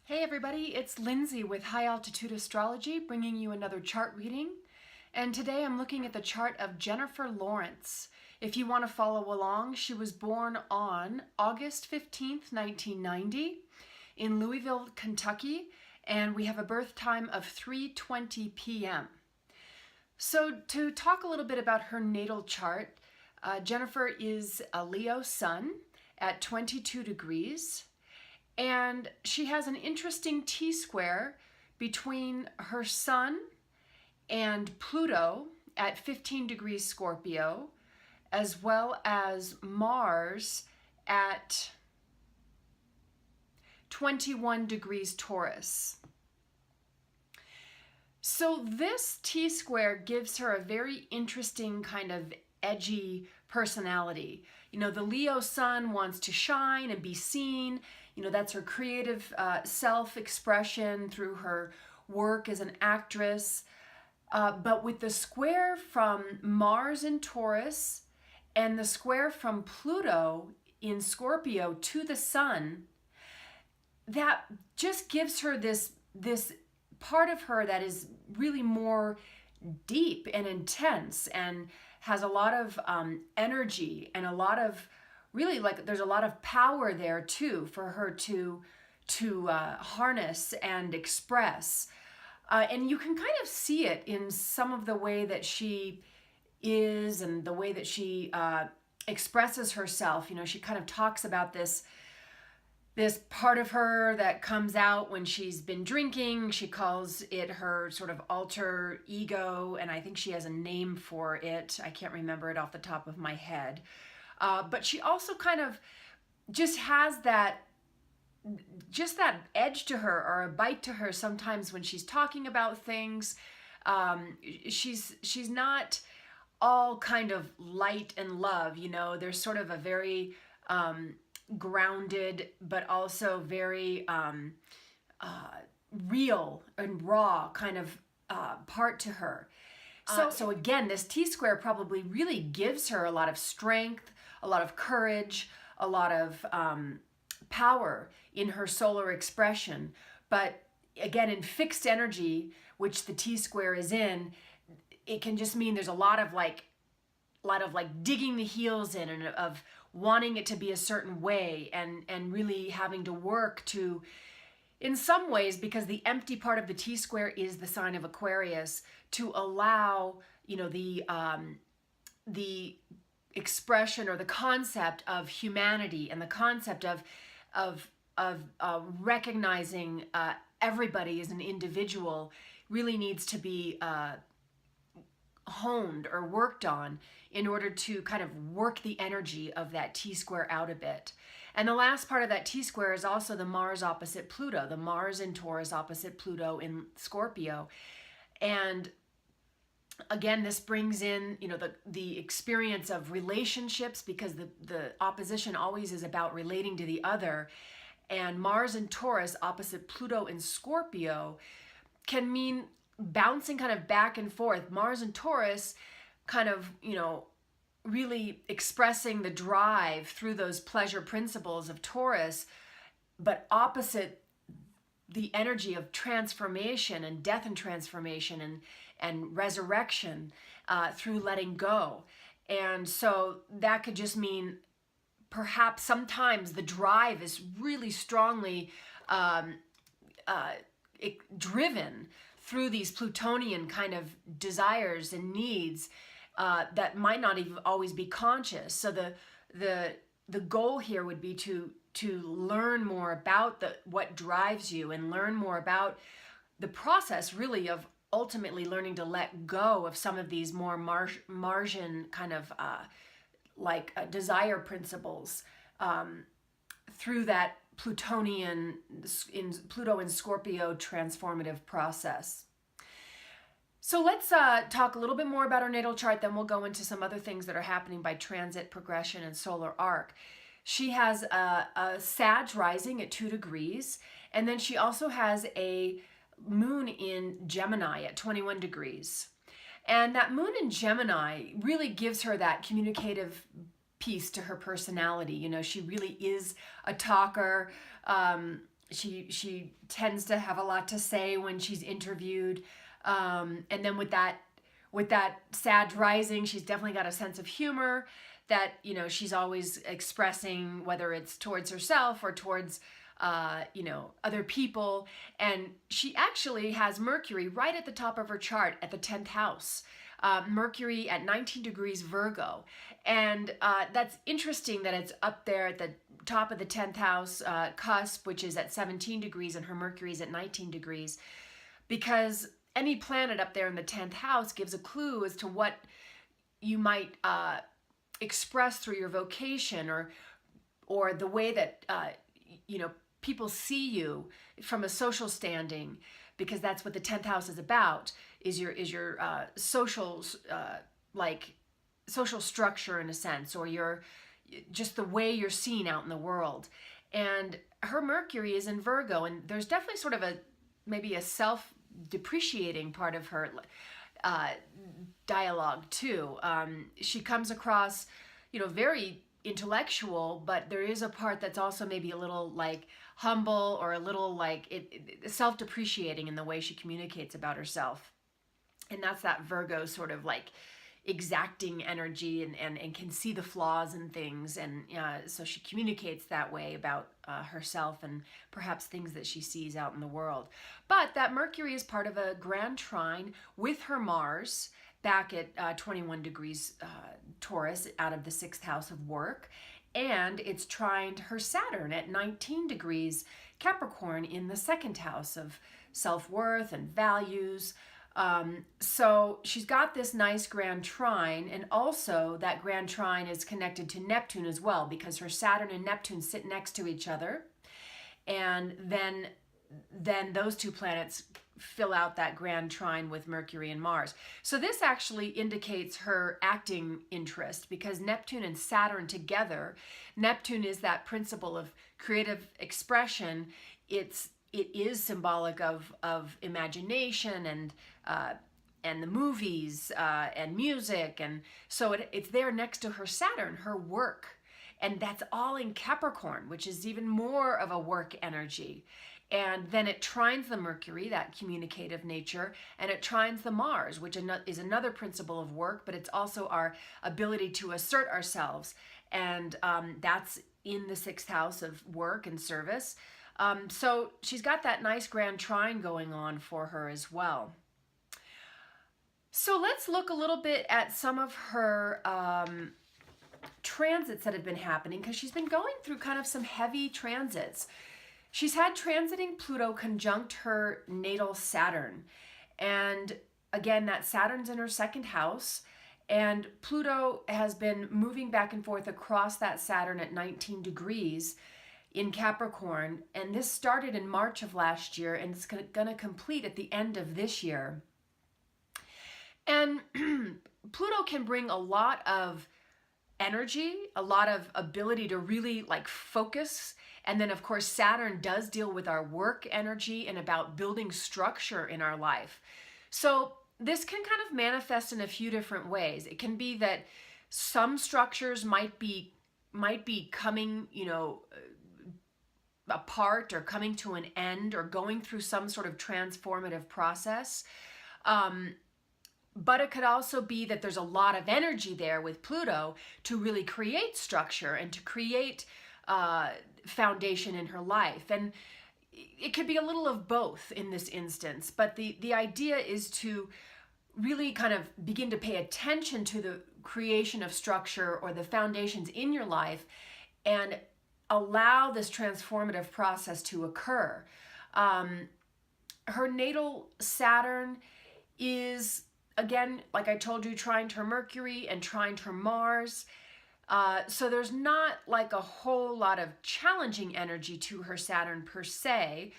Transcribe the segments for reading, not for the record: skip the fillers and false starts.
Hey everybody, it's Lindsay with High Altitude Astrology bringing you another chart reading. And today I'm looking at the chart of Jennifer Lawrence. If you want to follow along, she was born on August 15th, 1990 in Louisville, Kentucky, and we have a birth time of 3:20 p.m. So to talk a little bit about her natal chart, Jennifer is a Leo sun at 22 degrees. And she has an interesting T-square between her Sun and Pluto at 15 degrees Scorpio, as well as Mars at 21 degrees Taurus. So this T-square gives her a very interesting kind of edgy personality. You know, the Leo sun wants to shine and be seen. You know, that's her creative self-expression through her work as an actress. But with the square from Mars in Taurus and the square from Pluto in Scorpio to the sun, that just gives her this part of her that is really more deep and intense and has a lot of energy and a lot of really, like, there's a lot of power there too for her to harness and express. And you can kind of see it in some of the way that she is and the way that she expresses herself. You know, she kind of talks about this part of her that comes out when she's been drinking. She calls it her sort of alter ego, and I think she has a name for it. I can't remember it off the top of my head. But she also kind of just has that edge to her, or a bite to her sometimes when she's talking about things. She's not all kind of light and love, you know. There's sort of a very grounded but also very real and raw kind of part to her. So again, this T-square probably really gives her a lot of strength, a lot of courage, a lot of power in her solar expression. But again, in fixed energy, which the T-square is in, it can just mean there's a lot of digging the heels in, and of wanting it to be a certain way, and really having to work to, in some ways, because the empty part of the T-square is the sign of Aquarius, to allow, you know, the expression or the concept of humanity and the concept of recognizing everybody as an individual really needs to be honed or worked on in order to kind of work the energy of that T-square out a bit. And the last part of that T-square is also the Mars opposite Pluto, the Mars in Taurus opposite Pluto in Scorpio. And again, this brings in, you know, the experience of relationships, because the opposition always is about relating to the other. And Mars in Taurus opposite Pluto in Scorpio can mean bouncing kind of back and forth. Mars in Taurus kind of, you know, really expressing the drive through those pleasure principles of Taurus, but opposite the energy of transformation and death and transformation and resurrection through letting go. And so that could just mean perhaps sometimes the drive is really strongly driven through these Plutonian kind of desires and needs that might not even always be conscious. So the goal here would be to learn more about what drives you, and learn more about the process really of ultimately learning to let go of some of these more Martian kind of desire principles through that Plutonian in Pluto and Scorpio transformative process. So let's talk a little bit more about our natal chart, then we'll go into some other things that are happening by transit, progression, and solar arc. She has a Sag rising at 2 degrees, and then she also has a moon in Gemini at 21 degrees. And that moon in Gemini really gives her that communicative piece to her personality. You know, she really is a talker. She tends to have a lot to say when she's interviewed, and then with that Sag rising, she's definitely got a sense of humor that she's always expressing, whether it's towards herself or towards other people. And she actually has Mercury right at the top of her chart at the 10th house. Mercury at 19 degrees Virgo. And that's interesting that it's up there at the top of the 10th house cusp, which is at 17 degrees, and her Mercury is at 19 degrees, because any planet up there in the 10th house gives a clue as to what you might express through your vocation, or the way that people see you from a social standing, because that's what the 10th house is about, is your social social structure, in a sense, or your just the way you're seen out in the world. And her Mercury is in Virgo, and there's definitely sort of maybe a self-depreciating part of her dialogue too. She comes across very intellectual, but there is a part that's also maybe a little like humble, or a little like self-depreciating in the way she communicates about herself. And that's that Virgo sort of like exacting energy, and can see the flaws in things, and so she communicates that way about herself and perhaps things that she sees out in the world. But that Mercury is part of a grand trine with her Mars back at 21 degrees Taurus, out of the 6th house of work, and it's trined her Saturn at 19 degrees Capricorn in the 2nd house of self-worth and values. So she's got this nice grand trine, and also that grand trine is connected to Neptune as well, because her Saturn and Neptune sit next to each other, and then those two planets fill out that grand trine with Mercury and Mars. So this actually indicates her acting interest, because Neptune and Saturn together, Neptune is that principle of creative expression. It is symbolic of imagination and the movies and music, and so it's there next to her Saturn, her work, and that's all in Capricorn, which is even more of a work energy. And then it trines the Mercury, that communicative nature, and it trines the Mars, which is another principle of work, but it's also our ability to assert ourselves, and that's in the 6th house of work and service. So she's got that nice grand trine going on for her as well. So let's look a little bit at some of her transits that have been happening, because she's been going through kind of some heavy transits. She's had transiting Pluto conjunct her natal Saturn. And again, that Saturn's in her 2nd house, and Pluto has been moving back and forth across that Saturn at 19 degrees in Capricorn, and this started in March of last year, and it's going to complete at the end of this year. And Pluto can bring a lot of energy, a lot of ability to really like focus. And then of course Saturn does deal with our work energy and about building structure in our life. So this can kind of manifest in a few different ways. It can be that some structures might be coming, apart, or coming to an end, or going through some sort of transformative process. But it could also be that there's a lot of energy there with Pluto to really create structure and to create foundation in her life. And it could be a little of both in this instance. But the idea is to really kind of begin to pay attention to the creation of structure or the foundations in your life, and allow this transformative process to occur. Her natal Saturn is, again, like I told you, trined her Mercury and trined her Mars. So there's not like a whole lot of challenging energy to her Saturn per se.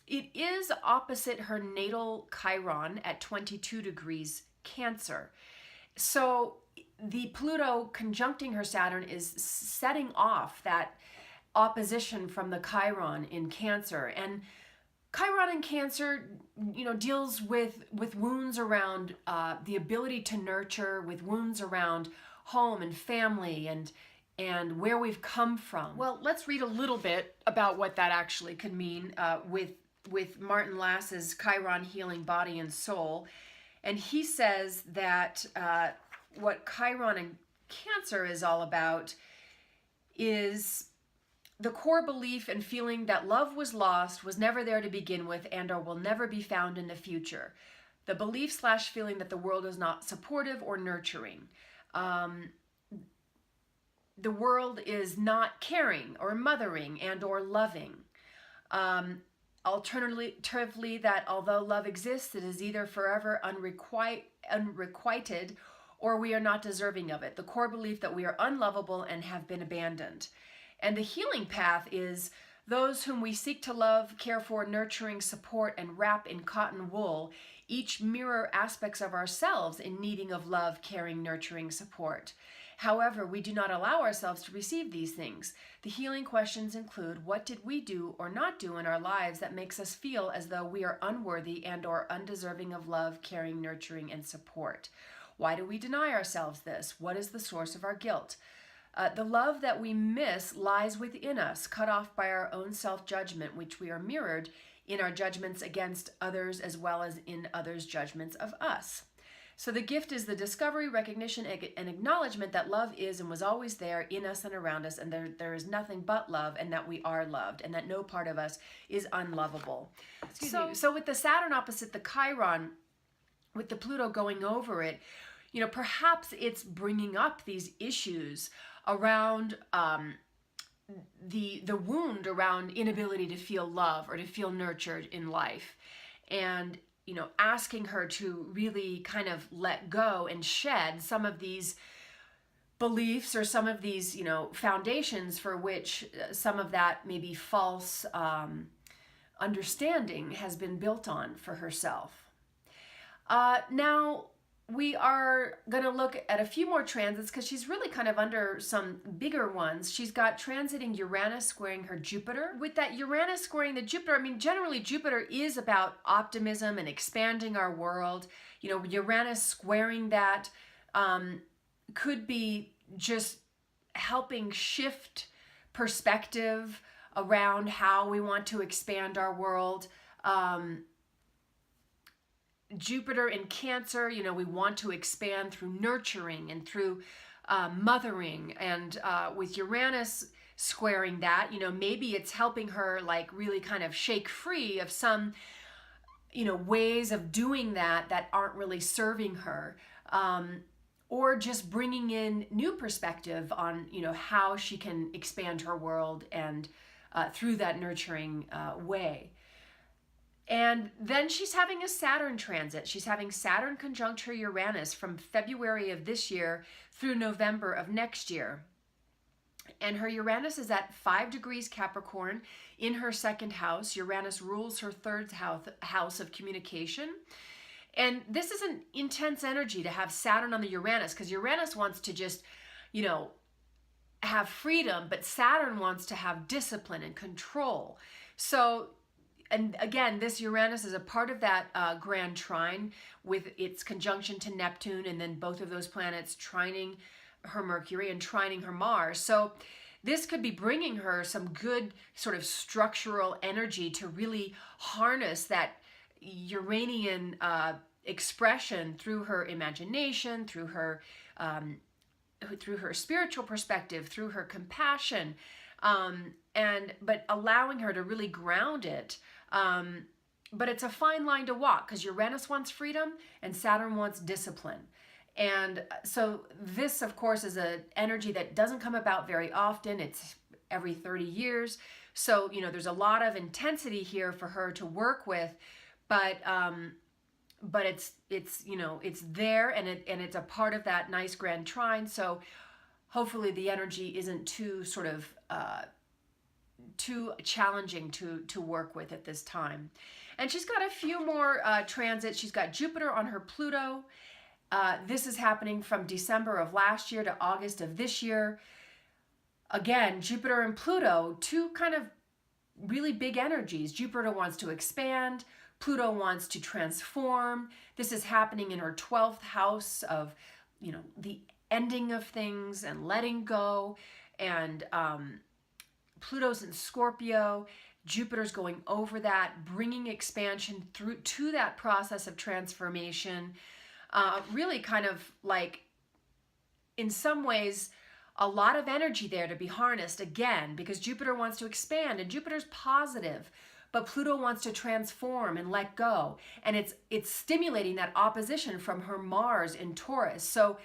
It is opposite her natal Chiron at 22 degrees Cancer. So the Pluto conjuncting her Saturn is setting off that opposition from the Chiron in Cancer. And Chiron in Cancer, deals with wounds around the ability to nurture, with wounds around home and family, and and where we've come from. Well, let's read a little bit about what that actually could mean with Martin Lass's Chiron Healing Body and Soul. And he says that what Chiron and Cancer is all about is the core belief and feeling that love was lost, was never there to begin with, and or will never be found in the future. The belief/feeling that the world is not supportive or nurturing. The world is not caring or mothering and or loving. Alternatively, that although love exists, it is either forever unrequited or we are not deserving of it. The core belief that we are unlovable and have been abandoned. And the healing path is those whom we seek to love, care for, nurturing, support, and wrap in cotton wool, each mirror aspects of ourselves in needing of love, caring, nurturing, support. However, we do not allow ourselves to receive these things. The healing questions include, what did we do or not do in our lives that makes us feel as though we are unworthy and or undeserving of love, caring, nurturing, and support? Why do we deny ourselves this? What is the source of our guilt? The love that we miss lies within us, cut off by our own self-judgment, which we are mirrored in our judgments against others as well as in others' judgments of us. So the gift is the discovery, recognition, and acknowledgement that love is and was always there in us and around us, and there is nothing but love, and that we are loved, and that no part of us is unlovable. So with the Saturn opposite the Chiron, with the Pluto going over it, perhaps it's bringing up these issues around the wound around inability to feel love or to feel nurtured in life, and asking her to really kind of let go and shed some of these beliefs or some of these foundations for which some of that maybe false understanding has been built on for herself. Now we are going to look at a few more transits because she's really kind of under some bigger ones. She's got transiting Uranus squaring her Jupiter. With that Uranus squaring the Jupiter, generally Jupiter is about optimism and expanding our world. Uranus squaring that could be just helping shift perspective around how we want to expand our world. Jupiter in Cancer, we want to expand through nurturing and through mothering. And with Uranus squaring that, maybe it's helping her really kind of shake free of some, ways of doing that aren't really serving her. Or just bringing in new perspective on, how she can expand her world and through that nurturing way. And then she's having a Saturn transit. She's having Saturn conjunct her Uranus from February of this year through November of next year. And her Uranus is at 5 degrees Capricorn in her second house. Uranus rules her third house of communication. And this is an intense energy to have Saturn on the Uranus, because Uranus wants to just, have freedom, but Saturn wants to have discipline and control. So, and again, this Uranus is a part of that grand trine with its conjunction to Neptune, and then both of those planets trining her Mercury and trining her Mars. So this could be bringing her some good sort of structural energy to really harness that Uranian expression through her imagination, through her spiritual perspective, through her compassion, but allowing her to really ground it. But it's a fine line to walk, because Uranus wants freedom and Saturn wants discipline. And so this, of course, is an energy that doesn't come about very often. It's every 30 years. So, there's a lot of intensity here for her to work with, but it's there, and it's a part of that nice grand trine. So hopefully the energy isn't too sort of too challenging to work with at this time. And she's got a few more transits. She's got Jupiter on her Pluto. This is happening from December of last year to August of this year. Again, Jupiter and Pluto, two kind of really big energies. Jupiter wants to expand. Pluto wants to transform. This is happening in her 12th house of, the ending of things and letting go. and Pluto's in Scorpio. Jupiter's going over that, bringing expansion through to that process of transformation. Really kind of like, in some ways, a lot of energy there to be harnessed again, because Jupiter wants to expand and Jupiter's positive, but Pluto wants to transform and let go. And it's stimulating that opposition from her Mars in Taurus. So,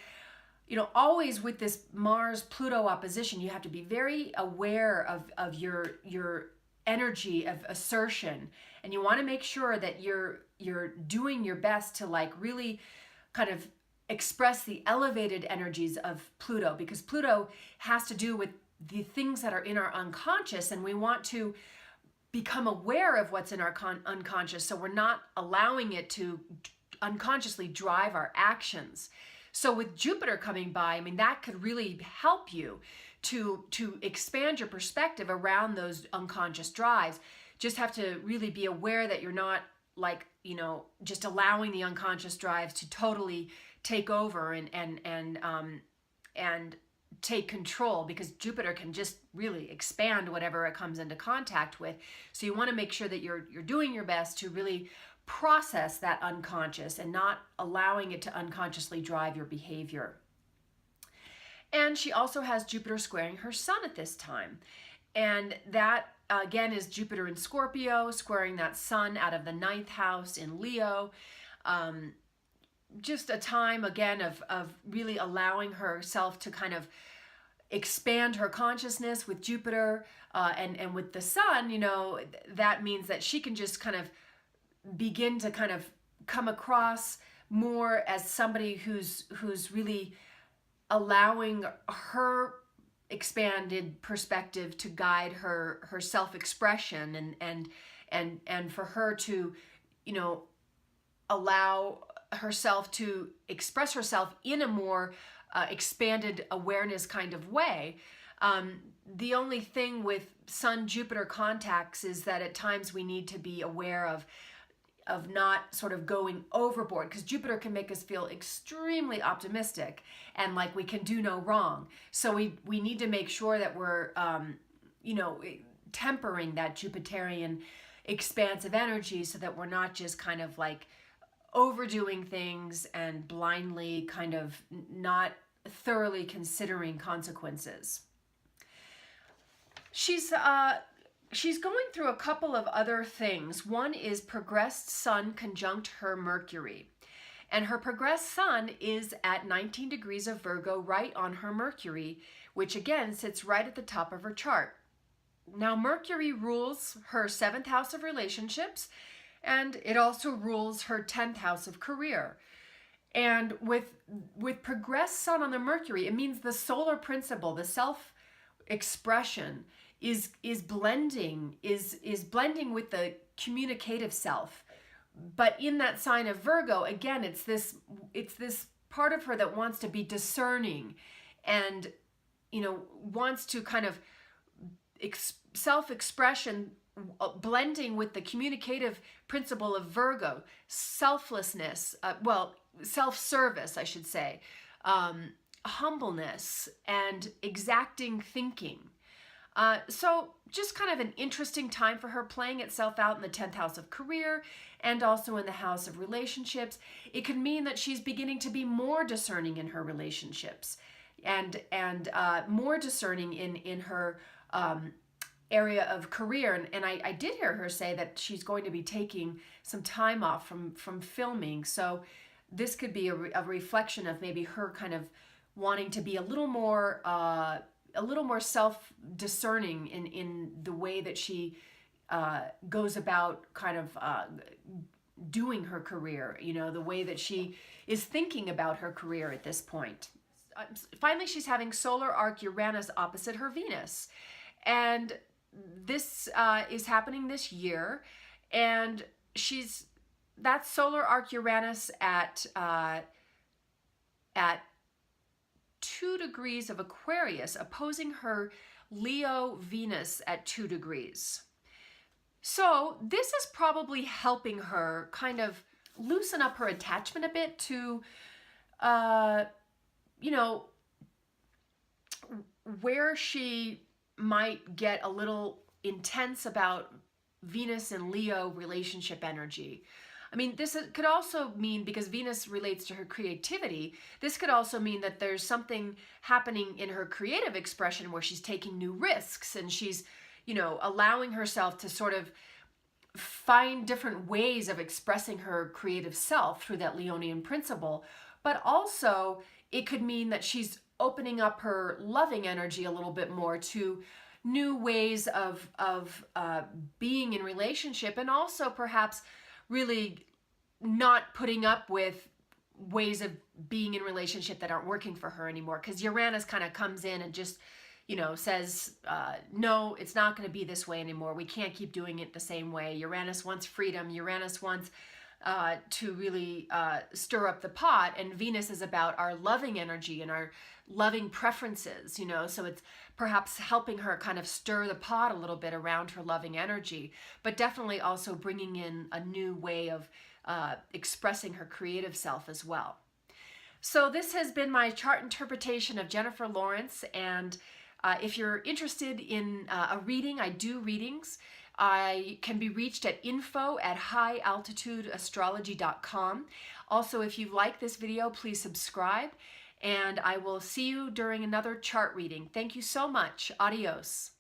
always with this Mars-Pluto opposition, you have to be very aware of your energy of assertion. And you want to make sure that you're doing your best to like really kind of express the elevated energies of Pluto, because Pluto has to do with the things that are in our unconscious, and we want to become aware of what's in our unconscious, so we're not allowing it to unconsciously drive our actions. So with Jupiter coming by, I mean, that could really help you to expand your perspective around those unconscious drives. Just have to really be aware that you're not like, just allowing the unconscious drives to totally take over and take control, because Jupiter can just really expand whatever it comes into contact with. So you want to make sure that you're doing your best to really process that unconscious and not allowing it to unconsciously drive your behavior. And she also has Jupiter squaring her Sun at this time. And that, again, is Jupiter in Scorpio, squaring that Sun out of the 9th house in Leo. Just a time, again, of really allowing herself to kind of expand her consciousness with Jupiter. And with the Sun, that means that she can just kind of begin to kind of come across more as somebody who's really allowing her expanded perspective to guide her self-expression, and for her to allow herself to express herself in a more expanded awareness kind of way. The only thing with Sun-Jupiter contacts is that at times we need to be aware of not sort of going overboard, because Jupiter can make us feel extremely optimistic and like we can do no wrong. So we need to make sure that we're, tempering that Jupiterian expansive energy, so that we're not just kind of like overdoing things and blindly kind of not thoroughly considering consequences. She's going through a couple of other things. One is progressed Sun conjunct her Mercury. And her progressed Sun is at 19 degrees of Virgo, right on her Mercury, which again sits right at the top of her chart. Now, Mercury rules her 7th house of relationships, and it also rules her 10th house of career. And with progressed Sun on the Mercury, it means the solar principle, the self-expression, is blending with the communicative self. But in that sign of Virgo, again, it's this part of her that wants to be discerning and wants to kind of self-expression blending with the communicative principle of Virgo, selflessness, self-service, I should say, humbleness, and exacting thinking. So just kind of an interesting time for her, playing itself out in the 10th house of career and also in the house of relationships. It could mean that she's beginning to be more discerning in her relationships and more discerning in her area of career. And I did hear her say that she's going to be taking some time off from filming. So this could be a reflection of maybe her kind of wanting to be a little more self-discerning in the way that she goes about kind of doing her career, the way that she is thinking about her career at this point. Finally, she's having solar arc Uranus opposite her Venus. And this is happening this year. And that's solar arc Uranus at 2 degrees of Aquarius, opposing her Leo Venus at 2 degrees. So this is probably helping her kind of loosen up her attachment a bit to, where she might get a little intense about Venus and Leo relationship energy. I mean, this could also mean, because Venus relates to her creativity, this could also mean that there's something happening in her creative expression where she's taking new risks and she's, you know, allowing herself to sort of find different ways of expressing her creative self through that Leonian principle. But also, it could mean that she's opening up her loving energy a little bit more to new ways of being in relationship, and also perhaps really not putting up with ways of being in relationship that aren't working for her anymore. Because Uranus kind of comes in and just, you know, says, no, it's not going to be this way anymore. We can't keep doing it the same way. Uranus wants freedom. Uranus wants to really stir up the pot. And Venus is about our loving energy and our loving preferences, you know, so it's perhaps helping her kind of stir the pot a little bit around her loving energy, but definitely also bringing in a new way of expressing her creative self as well. So this has been my chart interpretation of Jennifer Lawrence, and if you're interested in a reading, I do readings. I can be reached at info@highaltitudeastrology.com. Also, if you like this video, please subscribe, and I will see you during another chart reading. Thank you so much. Adios.